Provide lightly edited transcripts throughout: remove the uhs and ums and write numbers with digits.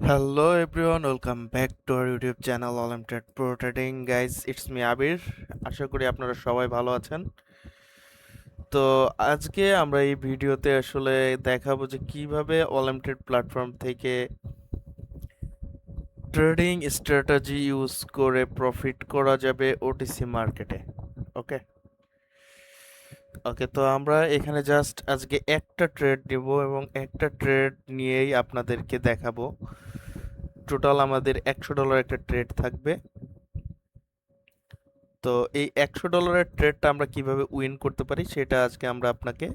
Hello everyone, welcome back to our YouTube channel All Trade Pro Trading. Guys, it's me আবির। আশা করি আপনারা সবাই ভালো আছেন। তো আজকে আমরা এই ভিডিওতে আসলে দেখাবো যে কিভাবে All Trade প্ল্যাটফর্ম থেকে ট্রেডিং স্ট্র্যাটেজি ইউজ করে প্রফিট করা যাবে ওটিসি মার্কেটে। ওকে ওকে, তো আমরা এখানে জাস্ট আজকে একটা ট্রেড নিব এবং একটা ট্রেড নিয়েই আপনাদেরকে দেখাবো। টোটাল আমাদের $100 একটা ট্রেড থাকবে। তো এই $100 ট্রেডটা আমরা কিভাবে উইন করতে পারি সেটা আজকে আমরা আপনাকে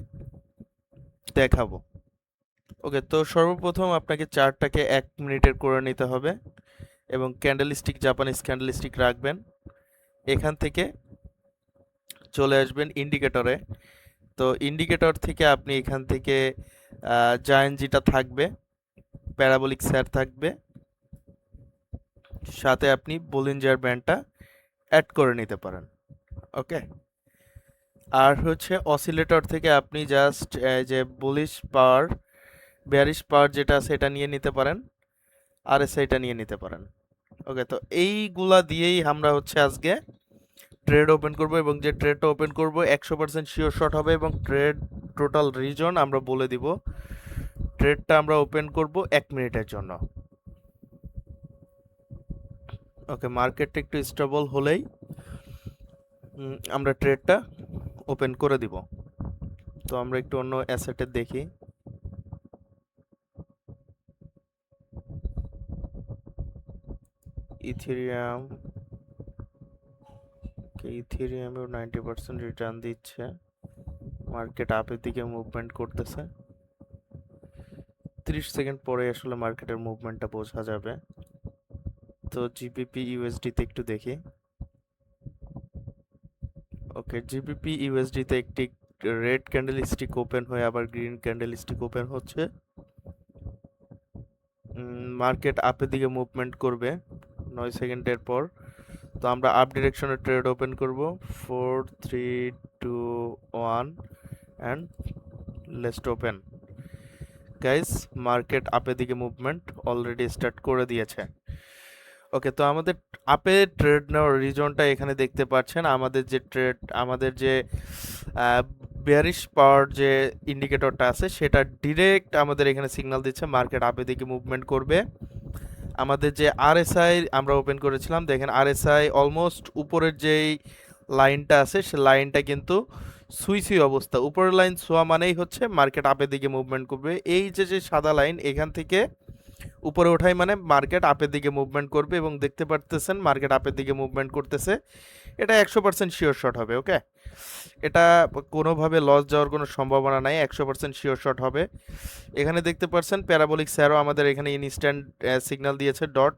দেখাবো। ওকে, তো সর্বপ্রথম আপনাকে চার্টটাকে 1 মিনিটের করে নিতে হবে এবং ক্যান্ডেলস্টিক জাপানিজ ক্যান্ডেলস্টিক রাখবেন। এখান থেকে চলে আসবেন ইন্ডিকেটরে। তো ইন্ডিকেটর থেকে আপনি এখান থেকে জায়ান্ট যেটা থাকবে, প্যারাবোলিক স্যার থাকবে, সাথে আপনি বলিঞ্জার ব্যান্ডটা অ্যাড করে নিতে পারেন। ওকে, আর হচ্ছে অসিলেটর থেকে আপনি জাস্ট যে বুলিশ পাওয়ার বেয়ারিশ পাওয়ার যেটা আছে এটা নিয়ে নিতে পারেন, আর এসআইটা নিয়ে নিতে পারেন। ওকে, তো এইগুলা দিয়েই আমরা হচ্ছে আজকে ট্রেড ওপেন করব এবং যে ট্রেডটা ওপেন করব 100% শিওর শট হবে এবং ট্রেড টোটাল রিজন আমরা বলে দিব। ট্রেডটা আমরা ওপেন করব 1 মিনিটের জন্য। ওকে, মার্কেটটা একটু স্টেবল হলেই আমরা ট্রেডটা ওপেন করে দিব। তো আমরা একটু অন্য অ্যাসেটে দেখি। ইথেরিয়াম, ইথেরিয়ামেও 90% রিটার্ন দিচ্ছে, মার্কেট আপের দিকে মুভমেন্ট করতেছে। 30 সেকেন্ড পরে আসলে মার্কেটের মুভমেন্টটা বোঝা যাবে। তো জিবিপি ইউএসডিতে একটু দেখি। ওকে, জিবিপি ইউএসডিতে একটি রেড ক্যান্ডেল স্টিক ওপেন হয়ে আবার গ্রিন ক্যান্ডেল স্টিক ওপেন হচ্ছে। মার্কেট আপের দিকে মুভমেন্ট করবে 9 সেকেন্ডের পর। তো আমরা আপ ডিরেকশনে ট্রেড ওপেন করব। 4 3 2 1 and let's open. Guys, market আপের দিকে মুভমেন্ট অলরেডি স্টার্ট করে দিয়েছে। ওকে, তো আমাদের আপে ট্রেড নেওয়ার রিজনটা এখানে দেখতে পাচ্ছেন। আমাদের যে বেয়ারিশ পাওয়ার যে ইন্ডিকেটরটা আছে সেটা ডিরেক্ট আমাদের এখানে সিগন্যাল দিচ্ছে মার্কেট আপে দিকে মুভমেন্ট করবে। আমাদের যে আরএসআই আমরা ওপেন করেছিলাম, দেখেন আরএসআই অলমোস্ট উপরের যেই লাইনটা আছে সে লাইনটা কিন্তু সুই সুই অবস্থা। উপরের লাইন ছোঁয়া মানেই হচ্ছে মার্কেট আপের দিকে মুভমেন্ট করবে। এই যে যে সাদা লাইন এখান থেকে উপরে ওঠাই মানে মার্কেট আপের দিকে মুভমেন্ট করবে এবং দেখতে পারতেছেন মার্কেট আপের দিকে মুভমেন্ট করতেছে। এটা 100% শিওর শট হবে। ওকে, এটা কোনোভাবে লস যাওয়ার কোনো সম্ভাবনা নাই, 100% শিওর শট হবে। এখানে দেখতে পাচ্ছেন প্যারাবোলিক স্যারও আমাদের এখানে ইনস্ট্যান্ট সিগন্যাল দিয়েছে ডট।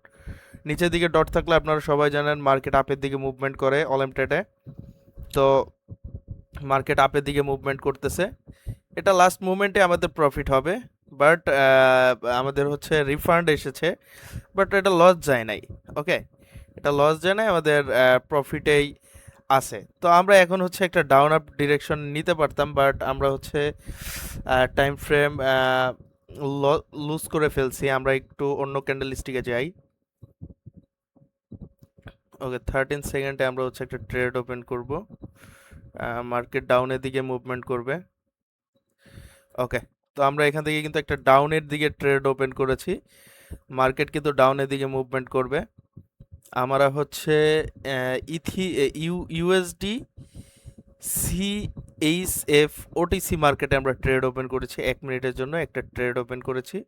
নিচের দিকে ডট থাকলে আপনারা সবাই জানেন মার্কেট আপের দিকে মুভমেন্ট করে অল ট্রেডে। তো মার্কেট আপের দিকে মুভমেন্ট করতেছে, এটা লাস্ট মুভমেন্টে আমাদের প্রফিট হবে। বাট আমাদের হচ্ছে রিফান্ড এসেছে, বাট এটা লস যায় নাই। ওকে, এটা লস যায় নাই, আমাদের প্রফিটেই আছে। তো আমরা এখন হচ্ছে একটা ডাউন আপ ডিরেকশন নিতে পারতাম, বাট আমরা হচ্ছে টাইম ফ্রেম লুজ করে ফেলছি। আমরা একটু অন্য ক্যান্ডেল স্টিকে যাই। ওকে, 13 সেকেন্ডে আমরা হচ্ছে একটা ট্রেড ওপেন করব। মার্কেট ডাউনের দিকে মুভমেন্ট করবে। ওকে, তো আমরা এখান থেকে কিন্তু একটা ডাউনের দিকে ট্রেড ওপেন করেছি, মার্কেট কিন্তু ডাউনের দিকে মুভমেন্ট করবে। আমরা হচ্ছে ইউএসডি সিএইচএফ ওটিসি মার্কেটে আমরা ট্রেড ওপেন করেছি, 1 মিনিটের জন্য একটা ট্রেড ওপেন করেছি।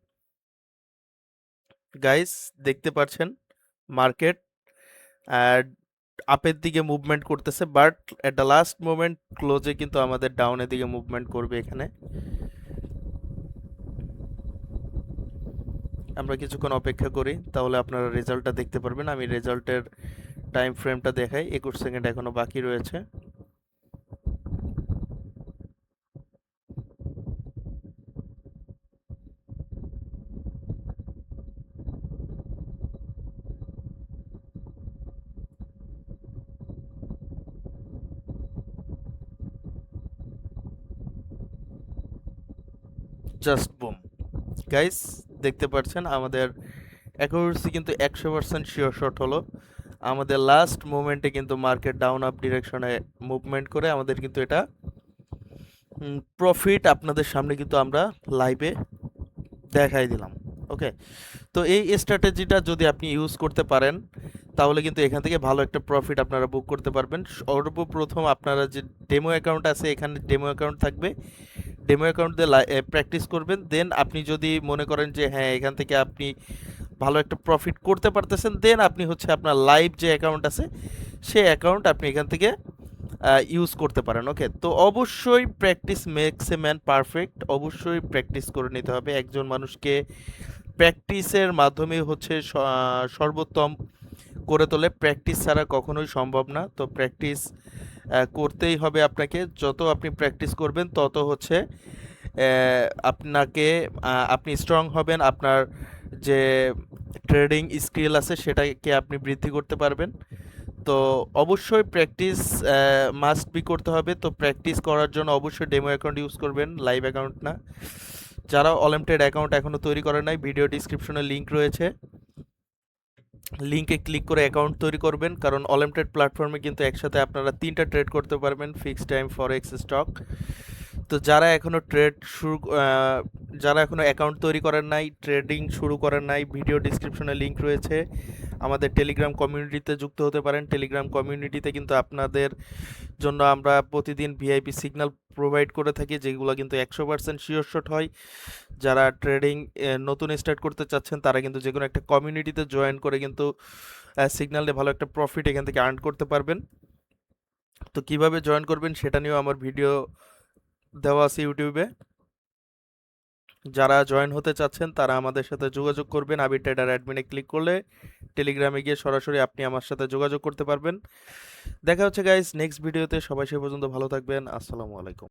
গাইস, দেখতে পাচ্ছেন মার্কেট আপের দিকে মুভমেন্ট করতেছে, but at the last moment ক্লোজে কিন্তু আমাদের ডাউনের দিকে মুভমেন্ট করবে। এখানে আমরা কিছুক্ষণ অপেক্ষা করি, তাহলে আপনারা রেজাল্টটা দেখতে পারবেন। আমি রেজাল্টের টাইম ফ্রেমটা দেখাই, 21 সেকেন্ড এখনো বাকি রয়েছে। জাস্ট বুম, গাইস দেখতে পাচ্ছেন আমাদের অ্যাকুরেসি কিন্তু 100% শিওর শট হলো। আমাদের লাস্ট মোমেন্টে কিন্তু মার্কেট ডাউন আপ ডিরেকশনে মুভমেন্ট করে আমাদের কিন্তু এটা প্রফিট আপনাদের সামনে কিন্তু আমরা লাইভে দেখাই দিলাম। ওকে, তো এই স্ট্র্যাটেজিটা যদি আপনি ইউজ করতে পারেন তাহলে কিন্তু এখান থেকে ভালো একটা প্রফিট আপনারা বুক করতে পারবেন। সর্বপ্রথম আপনারা যে ডেমো অ্যাকাউন্ট আছে, এখানে ডেমো অ্যাকাউন্ট থাকবে, ডেমো অ্যাকাউন্ট দিয়ে প্র্যাকটিস করবেন। দেন আপনি যদি মনে করেন যে হ্যাঁ এখান থেকে আপনি ভালো একটা প্রফিট করতে পারতেছেন, দেন আপনি হচ্ছে আপনার লাইভ যে অ্যাকাউন্ট আছে সেই অ্যাকাউন্ট আপনি এখান থেকে ইউজ করতে পারেন। ওকে, তো অবশ্যই practice makes a man perfect, অবশ্যই প্র্যাকটিস করে নিতে হবে। একজন মানুষকে প্র্যাকটিসের মাধ্যমে হচ্ছে সর্বোত্তম করে তোলে, প্র্যাকটিস ছাড়া কখনোই সম্ভব না। তো প্র্যাকটিস করতেই হবে আপনাকে। যত আপনি প্র্যাকটিস করবেন তত হচ্ছে আপনাকে আপনি স্ট্রং হবেন, আপনার যে ট্রেডিং স্কিল আছে সেটাকে আপনি বৃদ্ধি করতে পারবেন। তো অবশ্যই প্র্যাকটিস মাস্ট বি করতে হবে। তো প্র্যাকটিস করার জন্য অবশ্যই ডেমো অ্যাকাউন্ট ইউজ করবেন, লাইভ অ্যাকাউন্ট না। যারা অলিম্পিয়াড অ্যাকাউন্ট এখনও তৈরি করে নাই, ভিডিও ডিসক্রিপশনে লিঙ্ক রয়েছে, লিঙ্কে ক্লিক করে অ্যাকাউন্ট তৈরি করবেন। কারণ অলিম্পিয়াড প্ল্যাটফর্মে কিন্তু একসাথে আপনারা 3টা ট্রেড করতে পারবেন, ফিক্সড টাইম, ফরেক্স, স্টক। তো যারা এখনও যারা এখনও অ্যাকাউন্ট তৈরি করেন নাই, ট্রেডিং শুরু করেন নাই, ভিডিও ডিসক্রিপশনে লিঙ্ক রয়েছে, আমাদের টেলিগ্রাম কমিউনিটিতে যুক্ত হতে পারেন। টেলিগ্রাম কমিউনিটিতে কিন্তু আপনাদের জন্য আমরা প্রতিদিন ভিআইপি সিগন্যাল প্রোভাইড করে থাকি, যেগুলো কিন্তু 100% শিওর শট হয়। যারা ট্রেডিং নতুন স্টার্ট করতে চাচ্ছেন তারা কিন্তু যে কোনো একটা কমিউনিটিতে জয়েন করে কিন্তু সিগন্যালে ভালো একটা প্রফিট এখান থেকে আর্ন করতে পারবেন। তো কিভাবে জয়েন করবেন সেটা নিয়েও আমার ভিডিও দেওয়া আছে ইউটিউবে। যারা জয়েন হতে চাচ্ছেন তারা আমাদের সাথে যোগাযোগ করবেন। আবির ট্রেডার অ্যাডমিনে ক্লিক করলে টেলিগ্রামে গিয়ে সরাসরি আপনি আমার সাথে যোগাযোগ করতে পারবেন। দেখা হচ্ছে গাইস নেক্সট ভিডিওতে। সবাই সে পর্যন্ত ভালো থাকবেন। আসসালামু আলাইকুম।